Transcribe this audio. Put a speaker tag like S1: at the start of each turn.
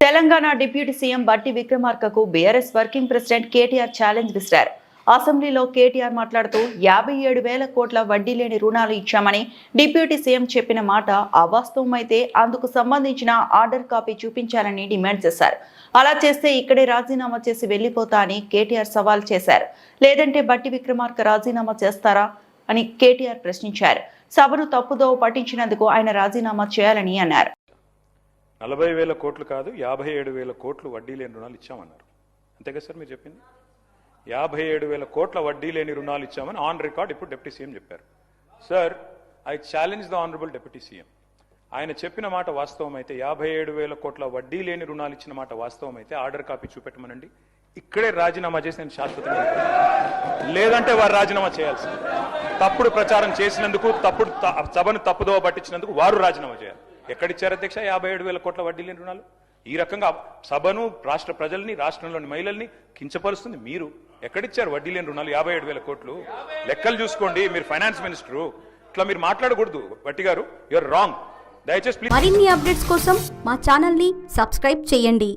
S1: Telangana deputy CM Bhatti విక్రమార్కకు BRS working president KTR challenge విసిరారు. అసెంబ్లీలో కేటీఆర్ మాట్లాడుతూ 57,000 కోట్ల వడ్డీ లేని రుణాలు ఇచ్చామని డిప్యూటీ సీఎం చెప్పిన మాట అవాస్తవమైతే అందుకు సంబంధించిన ఆర్డర్ కాపీ చూపించాలని డిమాండ్ చేశారు. అలా చేస్తే ఇక్కడే రాజీనామా చేసి వెళ్లిపోతా అని కేటీఆర్ సవాల్ చేశారు. లేదంటే బట్టి విక్రమార్క రాజీనామా చేస్తారా అని కేటీఆర్ ప్రశ్నించారు. సభను తప్పుదోవ పట్టించినందుకు ఆయన రాజీనామా చేయాలని అన్నారు.
S2: 40,000 కోట్లు కాదు 57,000 కోట్లు వడ్డీ లేని రుణాలు ఇచ్చామన్నారు. అంతేగా సార్ మీరు చెప్పింది? 57,000 కోట్ల వడ్డీ లేని రుణాలు ఇచ్చామని ఆన్ రికార్డ్ ఇప్పుడు డిప్యూటీ సీఎం చెప్పారు. Sir, I challenge the honourable deputy CM. ఆయన చెప్పిన మాట వాస్తవం అయితే, 57,000 కోట్ల వడ్డీ లేని రుణాలు ఇచ్చిన మాట వాస్తవం అయితే ఆర్డర్ కాపీ చూపెట్టమనండి. ఇక్కడే రాజీనామా చేసి నేను శాశ్వతంగా, లేదంటే వారు రాజీనామా చేయాల్సింది. తప్పుడు ప్రచారం చేసినందుకు, సభను తప్పుదోవ పట్టించినందుకు వారు రాజీనామా చేయాలి. ఎక్కడిచ్చారు అధ్యక్ష 57,000 కోట్ల వడ్డీ లేని రుణాలు? ఈ రకంగా సభను, రాష్ట్ర ప్రజల్ని, రాష్ట్రంలోని మహిళల్ని కించపరుస్తుంది మీరు. ఎక్కడిచ్చారు వడ్డీ లేని రుణాలు 57,000 కోట్లు? లెక్కలు చూసుకోండి, మీరు ఫైనాన్స్ మినిస్టరు. ఇట్లా మీరు మాట్లాడకూడదు బట్టి గారు, యూఆర్ రాంగ్. దయచేసి
S3: మరిన్ని అప్డేట్స్ కోసం మా ఛానల్ ని సబ్స్క్రైబ్ చేయండి.